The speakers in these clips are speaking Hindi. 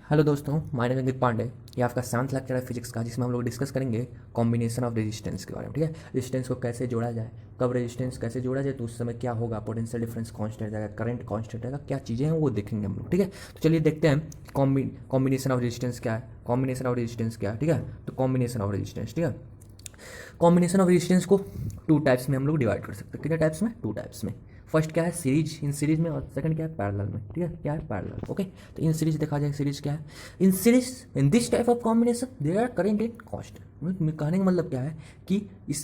हेलो दोस्तों, माय नेम है अंकित पांडे। ये आपका 7th लेक्चर है फिजिक्स का, जिसमें हम लोग डिस्कस करेंगे कॉम्बिनेशन ऑफ रेजिस्टेंस के बारे में। ठीक है, रेजिस्टेंस को कैसे जोड़ा जाए, कब रेजिस्टेंस कैसे जोड़ा जाए तो उस समय क्या होगा, पोटेंशियल डिफरेंस कांस्टेंट रहेगा, करंट कांस्टेंट रहेगा, क्या चीज़ें हैं वो देखेंगे हम लोग। ठीक है, तो चलिए देखते हैं कॉम्बिनेशन ऑफ रेजिस्टेंस क्या है, कॉम्बिनेशन ऑफ रेजिस्टेंस क्या है। ठीक है, तो कॉम्बिनेशन ऑफ रेजिस्टेंस, ठीक है, कॉम्बिनेशन ऑफ रेजिस्टेंस को टू टाइप्स में हम लोग डिवाइड कर सकते हैं। कितने टाइप्स में? टू टाइप्स में। फर्स्ट क्या है, सीरीज, इन सीरीज में, और सेकंड क्या है, पैरेलल में। ठीक है, क्या है, पैरेलल। ओके, तो इन सीरीज देखा जाए, सीरीज क्या है, in series in this type of combination there are current in constant. कहने का मतलब क्या है कि इस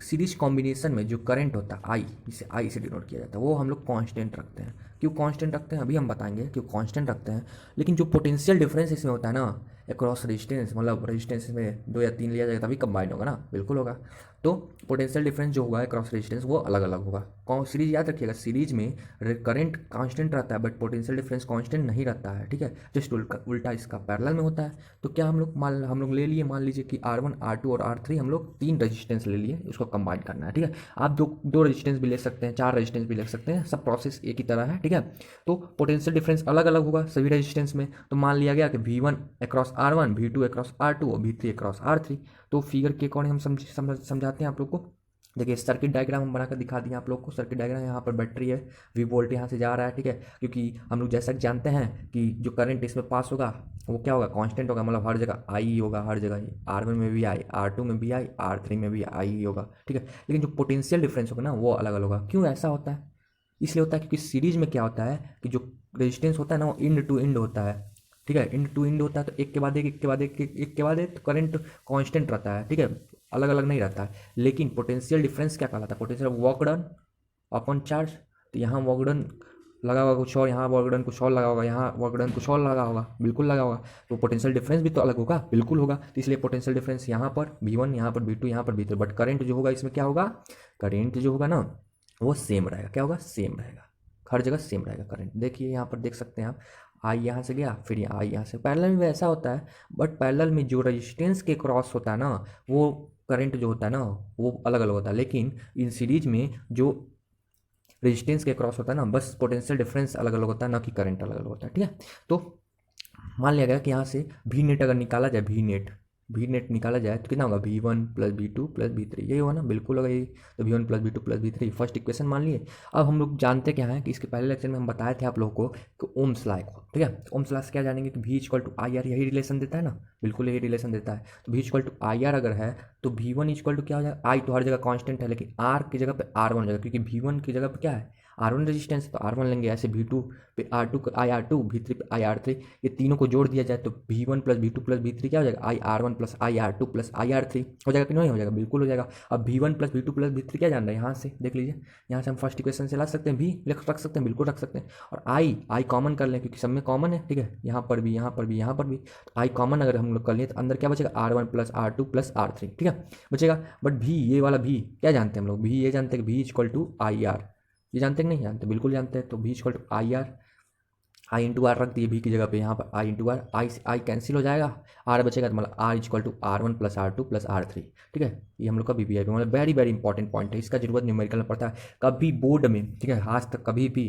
सीरीज कॉम्बिनेशन में जो करंट होता है आई, इसे आई से डिनोट किया जाता है, वो हम लोग कांस्टेंट रखते हैं। क्यों कांस्टेंट रखते हैं अभी हम बताएंगे क्यों कांस्टेंट रखते हैं। लेकिन जो पोटेंशियल डिफरेंस इसमें होता है ना, अक्रॉस रेजिस्टेंस, मतलब रेजिस्टेंस में 2 या 3 लिया जाएगा तभी कंबाइन होगा ना, बिल्कुल होगा। तो पोटेंशियल डिफरेंस जो होगा क्रॉस रेजिस्टेंस वो अलग अलग होगा। कौन सीरीज याद रखिएगा, सीरीज में करंट कांस्टेंट रहता है बट पोटेंशियल डिफरेंस कांस्टेंट नहीं रहता है। ठीक है, जस्ट उल्टा इसका पैरेलल में होता है। तो क्या हम लोग ले लिए, मान लीजिए कि R1 R2 और R3 हम लोग 3 रेजिस्टेंस ले लिए, उसको कंबाइन करना है। ठीक है, आप दो रेजिस्टेंस भी ले सकते हैं, 4 रेजिस्टेंस भी ले सकते हैं, सब प्रोसेस एक ही तरह है। ठीक है, तो पोटेंशियल डिफरेंस अलग अलग होगा सभी रेजिस्टेंस में। तो मान लिया गया कि V1 across R1, V2 across R2 और V3 अक्रॉस R3। तो फिगर के अकॉर्डिंग हम समझाते हैं आप लोग को। देखिए, सर्किट डायग्राम हम बनाकर दिखा दिए आप लोग को। सर्किट डायग्राम, यहाँ पर बैटरी है, वी वोल्ट यहाँ से जा रहा है। ठीक है, क्योंकि हम लोग जैसा कि जानते हैं कि जो करंट इसमें पास होगा वो क्या होगा, कांस्टेंट होगा, मतलब हर जगह आई होगा, हर जगह R1 में भी आई, R2 में भी आई, R3 में भी आई होगा। ठीक है, लेकिन जो पोटेंशियल डिफरेंस होगा ना वो अलग अलग होगा। क्यों ऐसा होता है? इसलिए होता है क्योंकि सीरीज में क्या होता है कि जो रेजिस्टेंस होता है ना वो इंड टू इंड होता है। ठीक है, इंड टू इंड होता है, तो एक के बाद एक, एक के बाद एक, एक के बाद एक, तो करंट कांस्टेंट रहता है। ठीक है, अलग अलग नहीं रहता है। लेकिन पोटेंशियल डिफरेंस क्या कहलाता है, potential work done upon charge. तो यहाँ वर्क डन लगा होगा कुछ और, यहाँ वर्क डन कुछ और लगा होगा, यहाँ वर्क डन कुछ और लगा होगा, बिल्कुल लगा होगा। तो पोटेंशियल डिफरेंस भी तो अलग होगा, बिल्कुल होगा। तो इसलिए पोटेंशियल डिफरेंस यहाँ पर V1, यहाँ पर V2, यहाँ पर V3, बट करंट जो होगा इसमें क्या होगा, करंट जो होगा ना वो सेम रहेगा। क्या होगा, सेम रहेगा, हर जगह सेम रहेगा करंट। देखिए यहाँ पर देख सकते हैं आप, आई यहाँ से गया, फिर आई यहाँ से। पैरेलल में वैसा होता है, बट पैरेलल में जो रेजिस्टेंस के क्रॉस होता है ना वो करंट जो होता है ना वो अलग अलग होता है। लेकिन इन सीरीज में जो रेजिस्टेंस के क्रॉस होता है ना, बस पोटेंशियल डिफरेंस अलग अलग होता है, ना कि करंट अलग अलग होता है। ठीक है, तो मान लिया गया कि यहाँ से वी नेट अगर निकाला जाए, वी नेट निकाला जाए तो कितना होगा, V1 plus V2 plus V3, यही होगा ना, बिल्कुल होगा यही। तो V1 plus V2 plus V3 first equation मान लिए। अब हम लोग जानते क्या है कि इसके पहले लेक्चर में हम बताए थे आप लोगों को कि ओम्स लॉ को। ठीक है, ओम्स लॉ से क्या जानेंगे कि V equal to I R, यही रिलेशन देता है ना, बिल्कुल यही रिलेशन देता है। तो V equal to I R अगर है तो V1 इक्वल टू क्या हो जाएगा, आई तो हर जगह कॉन्स्टेंट है, लेकिन R की जगह पे R1 हो जाएगा, क्योंकि V1 की जगह पे क्या है, R1 रेजिस्टेंस है तो R1 लेंगे। ऐसे V2 पे R2 आई R2, V3 पे आई R3, ये तीनों को जोड़ दिया जाए तो V1 plus V2 plus V3 क्या हो जाएगा, आई R1 प्लस आई R2 प्लस आई R3 हो जाएगा कि नहीं हो जाएगा, बिल्कुल हो जाएगा। अब V1 plus V2 plus V3 क्या जान रहे हैं, यहाँ से देख लीजिए, यहाँ से हम फर्स्ट इक्वेशन से ला सकते हैं, V रख सकते हैं, बिल्कुल रख सकते हैं। और आई कॉमन कर लें क्योंकि सब में कॉमन है। ठीक है, यहाँ पर भी, यहाँ पर भी, यहाँ पर भी, तो आई कॉमन अगर हम लोग कर लिए तो अंदर क्या बचेगा, R1 plus R2 plus R3। ठीक है, बचेगा। बट भी, ये वाला भी क्या जानते हैं हम लोग, भी ये जानते हैं कि V equal to I R, ये जानते हैं कि नहीं जानते, बिल्कुल जानते हैं। तो V equal to I R, I into R रख दिए भी की जगह पे, यहाँ पर आई इंटू आर, आई से आई कैंसिल हो जाएगा, आर बचेगा, तो मतलब R equal to R1 plus R2 plus R3। ठीक है, ये हम लोग का BPI पे मतलब वेरी वेरी इंपॉर्टेंट पॉइंट है, इसका जरूरत न्यूमेरिकल में पड़ता है कभी बोर्ड में। ठीक है, आज तक कभी भी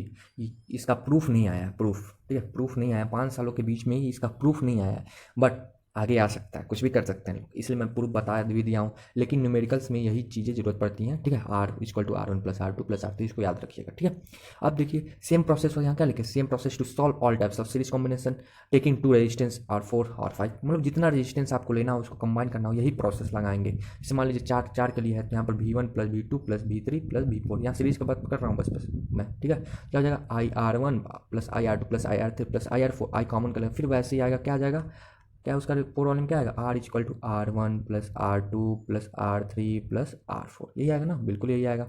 इसका प्रूफ नहीं आया, प्रूफ, ठीक है, प्रूफ नहीं आया, 5 सालों के बीच में ही इसका प्रूफ नहीं आया। बट आगे आ सकता है, कुछ भी कर सकते हैं लोग, इसलिए मैं प्रूफ बता भी दिया हूँ। लेकिन न्यूमेरिकल्स में यही चीज़ें जरूरत पड़ती हैं। ठीक है, R equal to R1 plus R2 plus R3, इसको याद रखिएगा। ठीक है, अब देखिए सेम प्रोसेस हो, यहाँ क्या लिखे, same process to solve all types of series combination taking two resistance और 4 और 5, मतलब जितना रेजिस्टेंस आपको लेना हो उसको कंबाइन करना हो, यही प्रोसेस लगाएंगे। जैसे मान लीजिए चार के लिए है तो यहाँ पर V1 plus V2 plus V3 plus V4, यहाँ सीरीज का बात कर रहा हूँ बस मैं। ठीक है, क्या हो जाएगा, आई R1 प्लस आई R2 प्लस आई R3 प्लस आई R4, आई कॉमन कर लें, फिर वैसे ही आएगा, क्या आ जाएगा, क्या उसका प्रोब्लम क्या आएगा, R equal to R1 plus R2 plus R3 plus R4, यही आएगा ना, बिल्कुल यही आएगा।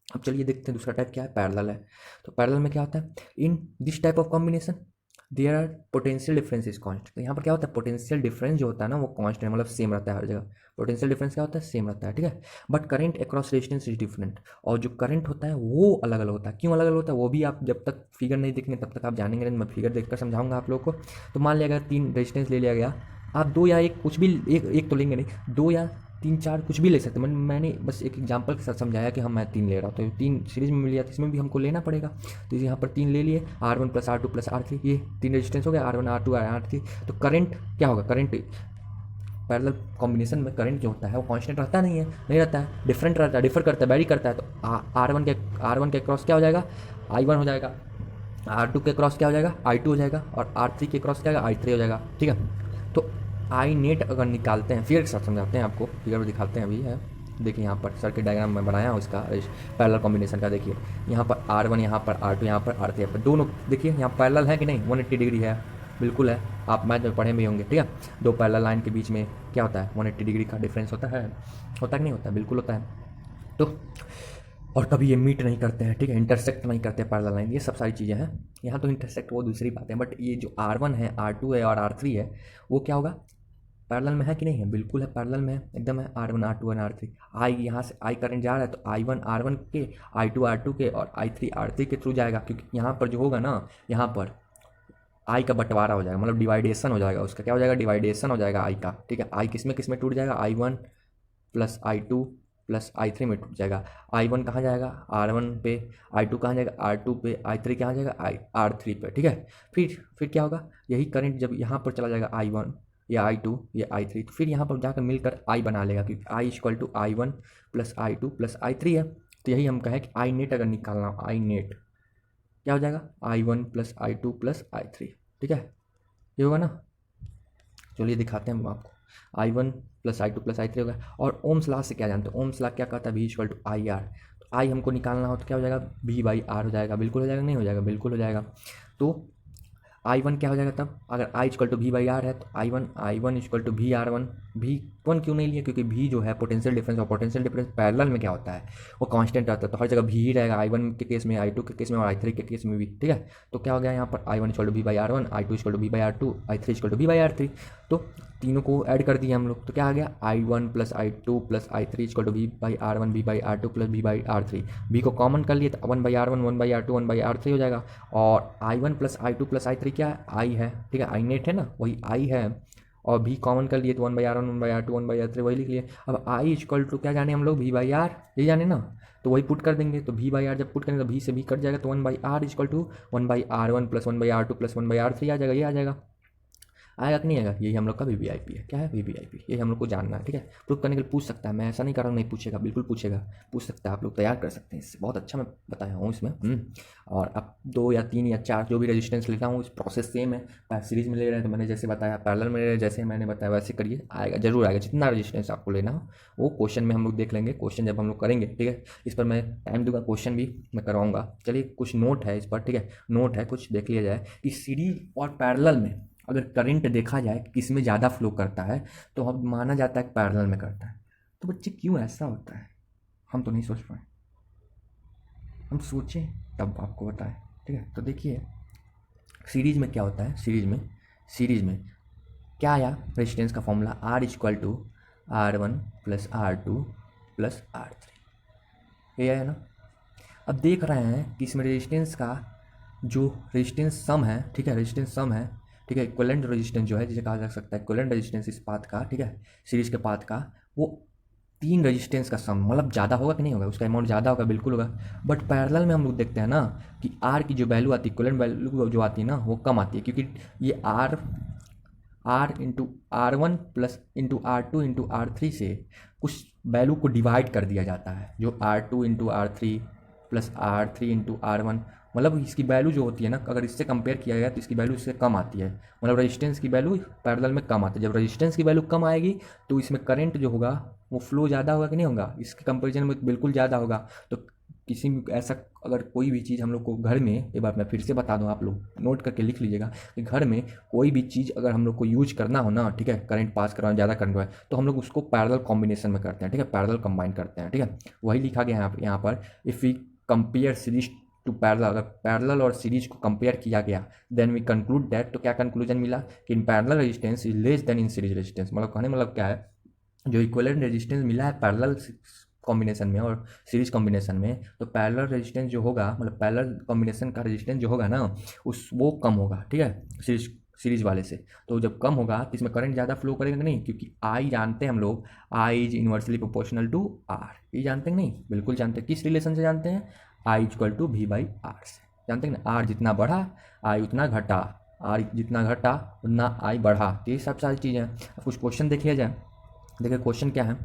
अब चलिए देखते हैं दूसरा टाइप क्या है, पैरेलल है। तो पैरेलल में क्या होता है, in this type of combination there are potential difference is const. तो यहाँ पर क्या होता है, पोटेंशियल डिफरेंस जो होता है ना वो कॉन्स्टेंट, मतलब सेम रहता है हर जगह। पोटेंशियल डिफरेंस क्या होता है, सेम रहता है। ठीक है, but current across resistance is different, और जो करंट होता है वो अलग अलग होता है। क्यों अलग अलग होता है वो भी आप जब तक फिगर नहीं देखेंगे तब तक आप जानेंगे नहीं, मैं फिगर देखकर समझाऊंगा आप लोगों को। तो मान लिया अगर 3 रेजिस्टेंस ले लिया गया, आप 2 या 1 कुछ भी, एक तो लेंगे नहीं, 2 या तीन चार कुछ भी ले सकते हैं। मैंने बस एक एग्जांपल के साथ समझाया कि हम मैं 3 ले रहा हूँ, तो 3 सीरीज में मिल गया, तो इसमें भी हमको लेना पड़ेगा। तो यहाँ पर 3 ले लिए, R1 + R2 + R3, ये 3 रेजिस्टेंस हो गया, R1 R2 R3। तो करंट क्या होगा, करंट पैरेलल कॉम्बिनेशन में करंट जो होता है वो कांस्टेंट रहता नहीं है, नहीं रहता है, डिफरेंट रहता है, डिफर करता है, वेरी करता है। तो R1 के क्रॉस क्या हो जाएगा, I1 हो जाएगा, R2 के क्रॉस क्या हो जाएगा, I2 हो जाएगा, और R3 के क्रॉस क्या हो जाएगा, I3 हो जाएगा। ठीक है, तो आई नेट अगर निकालते हैं, फिगर के साथ समझाते हैं आपको, फिगर में दिखाते हैं अभी है। देखिए यहाँ पर सर्किट डायग्राम मैं बनाया हूँ इसका पैरेलल कॉम्बिनेशन का। देखिए यहाँ पर R1, यहाँ पर R2, यहाँ पर R3, यहाँ पर दोनों देखिए यहाँ पैरेलल है कि नहीं, 180 डिग्री है, बिल्कुल है, आप मैथ में पढ़े भी होंगे। ठीक है, दो पैरेलल लाइन के बीच में क्या होता है, 180 डिग्री का डिफरेंस होता है कि नहीं होता है, बिल्कुल होता है। तो और कभी ये मीट नहीं करते हैं, ठीक है, इंटरसेक्ट नहीं करते पैरेलल लाइन, ये सब सारी चीज़ें हैं। यहाँ तो इंटरसेक्ट वो दूसरी बात है, बट ये जो R1 है, R2 है और R3 है, वो क्या होगा, पैरेलल में है कि नहीं है, बिल्कुल है, पैरेलल में है, एकदम है। R1 R2 और R3, आई यहाँ से आई करंट जा रहा है, तो I1 R1 के, I2 R2 के और I3 R3 के थ्रू जाएगा, क्योंकि यहाँ पर जो होगा ना, यहाँ पर आई का बंटवारा हो जाएगा, मतलब डिवाइडेशन हो जाएगा, उसका क्या हो जाएगा, डिवाइडेशन हो जाएगा आई का। ठीक है, आई किस में टूट जाएगा, I1 + I2 + I3 में टूट जाएगा। I1 कहाँ जाएगा, R1 पे, I2 कहाँ जाएगा, R2 पे, I3 कहाँ जाएगा, R3 पे। ठीक है, फिर क्या होगा, यही करंट जब यहाँ पर चला जाएगा I1 या I2 या I3, तो फिर यहाँ पर जाकर मिलकर I बना लेगा, क्योंकि I = I1 + I2 + I3 है। तो यही हम कहें कि आई नेट अगर निकालना हो, आई नेट क्या हो जाएगा, I1 + I2 + I3। ठीक है, ये होगा ना, चलिए दिखाते हैं हम आपको। I1 + I2 + I3 होगा। और ओम्स लॉ से क्या जानते हो, ओम्स लॉ क्या कहता है, V = IR। तो I हमको निकालना हो तो क्या हो जाएगा, V/R हो जाएगा, बिल्कुल हो जाएगा, नहीं हो जाएगा, बिल्कुल हो जाएगा। तो I1 क्या हो जाएगा तब, अगर I = V/R है, तो I1 = VR1। V1 क्यों नहीं लिया, क्योंकि V जो है पोटेंशियल डिफरेंस, और पोटेंशियल डिफरेंस पैरेलल में क्या होता है, वो कांस्टेंट रहता है, तो हर जगह V ही रहेगा, I1 के केस में, I2 के केस में और I3 के केस में भी। ठीक है, तो क्या हो गया यहाँ पर, I1 = V/R1, I2 = V/R2, I3 = V/R3। तो तीनों को ऐड कर दिया हम लोग, तो क्या आ गया, I1 + I2 + I3 = V/R1, V/R2 + V/R3। V को कॉमन कर लिए तो 1/R1, 1/R2, 1/R3 हो जाएगा। और I1 + I2 + I3 क्या है, I है। ठीक है, आई नेट है ना, वही I है, और V कॉमन कर लिए तो 1/R1, 1/R2, 1/R3 वही लिख लिए। अब I = क्या जाने हम लोग, V/R, ये जाने ना, तो वही पुट कर देंगे। तो V/R जब पुट करेंगे तो V से V कट जाएगा, तो 1/R = 1/R1 + 1/R2 + 1/R3 आ जाएगा, ये आ जाएगा। आएगा कि नहीं आएगा, यही हम लोग का VVIP है। क्या है, VVIP, यही हम लोग को जानना है। ठीक है, प्रूव करने के लिए पूछ सकता है, मैं ऐसा नहीं कर रहा हूँ नहीं पूछेगा, बिल्कुल पूछेगा, पूछ सकता है, आप लोग तैयार कर सकते हैं इससे, बहुत अच्छा मैं बताया हूँ इसमें। और अब 2 या 3 या 4 जो भी रेजिस्टेंस लेता हूँ, इस प्रोसेस सेम है। सीरीज में ले रहे हैं तो मैंने जैसे बताया, पैरेलल में ले रहे हैं जैसे मैंने बताया वैसे करिए, आएगा, जरूर आएगा। जितना रेजिस्टेंस आपको लेना हो वो क्वेश्चन में हम लोग देख लेंगे, क्वेश्चन जब हम लोग करेंगे। ठीक है, इस पर मैं टाइम दूंगा, क्वेश्चन भी मैं करवाऊंगा। चलिए कुछ नोट है इस पर, ठीक है, नोट है, कुछ देख लिया जाए कि सीरीज और पैरेलल में अगर करंट देखा जाए कि किस में ज़्यादा फ्लो करता है, तो हम माना जाता है कि पैरेलल में करता है। तो बच्चे क्यों ऐसा होता है, हम तो नहीं सोच पाए, हम सोचें तब आपको बताएं। ठीक है, तो देखिए सीरीज में क्या होता है, सीरीज में क्या आया, रेजिस्टेंस का formula R = R1 + R2 + R3, ये है ना। अब देख रहे हैं कि इसमें रेजिस्टेंस का जो रेजिस्टेंस सम है, ठीक है, रेजिस्टेंस सम है, ठीक है, इक्विवेलेंट रेजिस्टेंस जो है, जिसे कहा जा सकता है इक्विवेलेंट रेजिस्टेंस इस पाथ का, ठीक है, सीरीज के पाथ का, वो 3 रेजिस्टेंस का सम, मतलब ज़्यादा होगा कि नहीं होगा, उसका अमाउंट ज़्यादा होगा, बिल्कुल होगा। बट पैरेलल में हम लोग देखते हैं ना कि R की जो वैल्यू आती है, इक्विवेलेंट वैल्यू जो आती है ना, वो कम आती है, क्योंकि ये R × R1 + R2 × R3 से कुछ वैल्यू को डिवाइड कर दिया जाता है, जो R2 × R3 + R3 × R1, मतलब इसकी वैल्यू जो होती है ना, अगर इससे कंपेयर किया गया तो इसकी वैल्यू इससे कम आती है, मतलब रेजिस्टेंस की वैल्यू पैरेलल में कम आती है। जब रेजिस्टेंस की वैल्यू कम आएगी तो इसमें करंट जो होगा वो फ्लो ज़्यादा होगा कि नहीं होगा, इसके कंपेरिजन में बिल्कुल ज़्यादा होगा। तो किसी भी ऐसा अगर कोई भी चीज़ हम लोग को घर में, एक बार मैं फिर से बता दूं, आप लोग नोट करके लिख लीजिएगा कि घर में कोई भी चीज़ अगर हम लोग को यूज करना हो ना, ठीक है, करंट पास करवाना, ज़्यादा करंट है, तो हम लोग उसको पैरेलल कॉम्बिनेशन में करते हैं। ठीक है, पैरेलल कंबाइन करते हैं। ठीक है, वही लिखा गया है यहाँ पर, if we compare series to parallel, अगर पैरेलल और सीरीज को कंपेयर किया गया, देन वी कंक्लूड दैट, तो क्या कंक्लूजन मिला कि in parallel resistance is less then in series resistance. मतलब कहने मतलब क्या है, जो इक्विवेलेंट रेजिस्टेंस मिला है पैरेलल कॉम्बिनेशन में और सीरीज कॉम्बिनेशन में, तो पैरेलल रेजिस्टेंस जो होगा, मतलब पैरेलल कॉम्बिनेशन का रेजिस्टेंस जो होगा ना, वो कम होगा। ठीक है, सीरीज सीरीज वाले से। तो जब कम होगा तो इसमें करंट ज़्यादा फ्लो करेगा कि नहीं, क्योंकि आई जानते हैं हम लोग, I is inversely proportional to R. ये जानते हैं कि नहीं, बिल्कुल जानते हैं। किस रिलेशन से जानते हैं, I equal to V by R से जानते हैं ना। आर जितना बढ़ा आई उतना घटा, आर जितना घटा उतना आई बढ़ा। तो ये सब सारी चीज़ें हैं। अब कुछ क्वेश्चन देखिए जाए। देखिए क्वेश्चन क्या है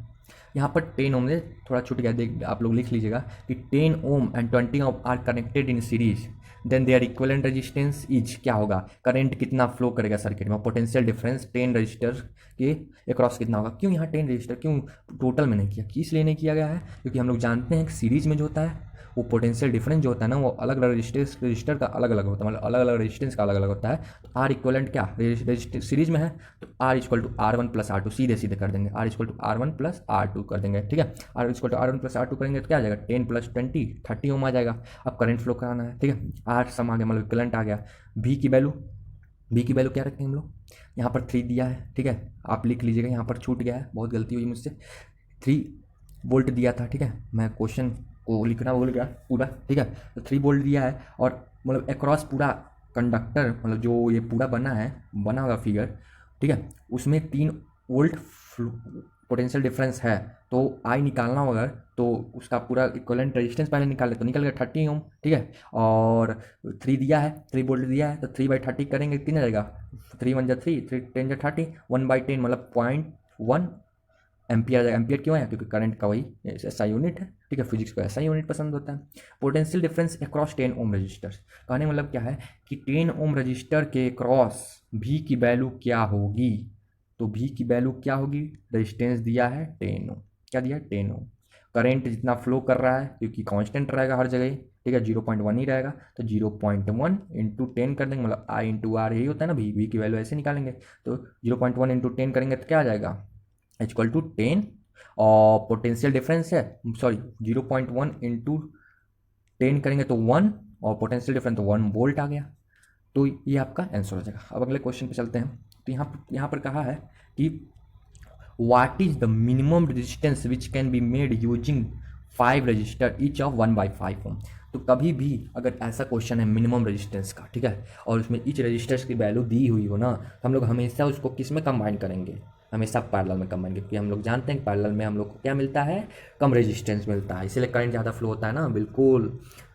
यहाँ पर, 10 ओम में थोड़ा छूट गया, देख आप लोग लिख लीजिएगा कि 10 ohm and 20 ohm are connected in series, then their equivalent resistance is, क्या होगा, करंट कितना फ्लो करेगा सर्किट में, पोटेंशियल डिफरेंस 10 रजिस्टर के अक्रॉस कितना होगा। क्यों यहाँ 10 रजिस्टर, क्यों टोटल में नहीं किया, किस लिए नहीं किया गया है, क्योंकि हम लोग जानते हैं कि सीरीज में जो होता है वो पोटेंशियल डिफरेंस जो होता है ना, वो अलग अलग रजिस्टर का अलग अलग होता है, मतलब अलग अलग रेजिस्टेंस का अलग अलग होता है। तो आर इक्वलेंट क्या सीरीज में है, तो R equal to R one plus R two, सीधे सीधे कर देंगे, R equal to R one plus R two कर देंगे, ठीक है। R equal to R one plus R two करेंगे तो क्या आ जाएगा, 10 प्लस 20 30 ओम आ जाएगा। अब करंट फ्लो कराना है, ठीक है। आर सम आ गया, मतलब इक्वलेंट आ गया। वी की वैल्यू क्या रखेंगे हम लोग, यहाँ पर 3 दिया है, ठीक है, आप लिख लीजिएगा, यहाँ पर छूट गया है, बहुत गलती हुई मुझसे। 3 वोल्ट दिया था, ठीक है, मैं क्वेश्चन को लिखना भूल गया पूरा, ठीक है। तो 3 वोल्ट दिया है और मतलब अक्रॉस पूरा कंडक्टर, मतलब जो ये पूरा बना होगा फिगर, ठीक है, उसमें 3 वोल्ट पोटेंशियल डिफरेंस है। तो आई निकालना होगा तो उसका पूरा इक्विवेलेंट रेजिस्टेंस पहले निकाल ले, तो निकल गया 30 ओम, ठीक है। और 3 दिया है, 3 वोल्ट दिया है, तो 3/30 करेंगे कितना जाएगा, 3 1 जा 3, 3 10 जा 30, 1/10 मतलब 0.1 एम्पियर आ जाएगा। एम्पियर क्यों है, क्योंकि करंट का वही ऐसा यूनिट है, ठीक है, फिजिक्स को ऐसा यूनिट पसंद होता है। Potential difference across 10 ohm resistor, कहने मतलब क्या है कि 10 ओम रजिस्टर के क्रॉस भी की वैल्यू क्या होगी, तो भी की वैल्यू क्या होगी, रेजिस्टेंस दिया है 10 ओम, क्या दिया है 10 ओम। करेंट जितना फ्लो कर रहा है क्योंकि कांस्टेंट रहेगा हर जगह, ठीक है, 0.1 ही रहेगा, तो 0.1 इंटू 10 कर देंगे, मतलब आई इंटू आर यही होता है ना, भी की वैल्यू ऐसे निकालेंगे। तो 0.1 इंटू 10 करेंगे तो क्या आ जाएगा, इक्वल टू 10, और पोटेंशियल डिफरेंस है, सॉरी 0.1 इंटू 10 करेंगे तो 1, और पोटेंशियल डिफरेंस तो 1 वोल्ट आ गया। तो ये आपका आंसर हो जाएगा। अब अगले क्वेश्चन पे चलते हैं। तो यहाँ पर कहा है कि what is the minimum resistance which can be made using 5 register each of 1/5 ओम। तो कभी भी अगर ऐसा क्वेश्चन है मिनिमम रेजिस्टेंस का, ठीक है, और उसमें ईच रजिस्टर्स की वैल्यू दी हुई हो ना, तो हम लोग हमेशा उसको किस में कंबाइन करेंगे, हमेशा पैरेलल में कंबाइन, क्योंकि हम लोग जानते हैं कि पैरेलल में हम लोग को क्या मिलता है, कम रेजिस्टेंस मिलता है, इसलिए करंट ज़्यादा फ्लो होता है ना, बिल्कुल।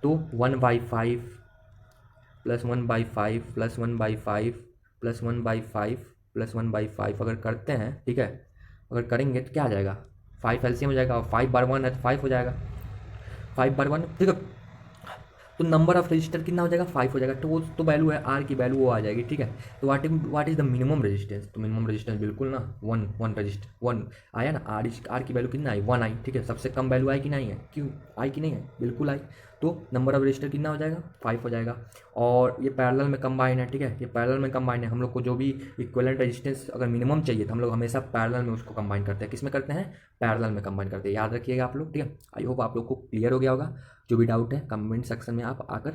तो 1/5 प्लस 1/5 प्लस 1/5 प्लस 1/5 प्लस 1/5 अगर करते हैं, ठीक है, अगर करेंगे तो क्या आ जाएगा, 5 एलसीएम हो जाएगा, और 5 बार 1 है तो 5 हो जाएगा, 5 बार 1, ठीक है। तो नंबर ऑफ रजिस्टर कितना हो जाएगा, 5 हो जाएगा। तो वो तो वैल्यू है, आर की वैल्यू वो आ जाएगी, ठीक है। तो what is the minimum resistance, तो मिनिमम रेजिस्टेंस बिल्कुल ना 1 रजिस्टर 1 आया ना, आर की वैल्यू कितना आई, 1 आई, ठीक है। सबसे कम वैल्यू आई कि नहीं है, क्यों आई कि नहीं है, बिल्कुल आई। तो नंबर ऑफ रजिस्टर कितना हो जाएगा, 5 हो जाएगा। और ये पैरेलल में कंबाइन है, ठीक है, ये पैरेलल में कंबाइन है। हम लोग को जो भी इक्विवेलेंट रेजिस्टेंस अगर मिनिमम चाहिए तो हम लोग हमेशा पैरेलल में उसको कंबाइन करते हैं। किस में करते हैं, पैरेलल में कंबाइन करते हैं, याद रखिएगा आप लोग, ठीक है। आई होप आप लोग को क्लियर हो गया होगा। जो भी डाउट है कमेंट सेक्शन में आप आकर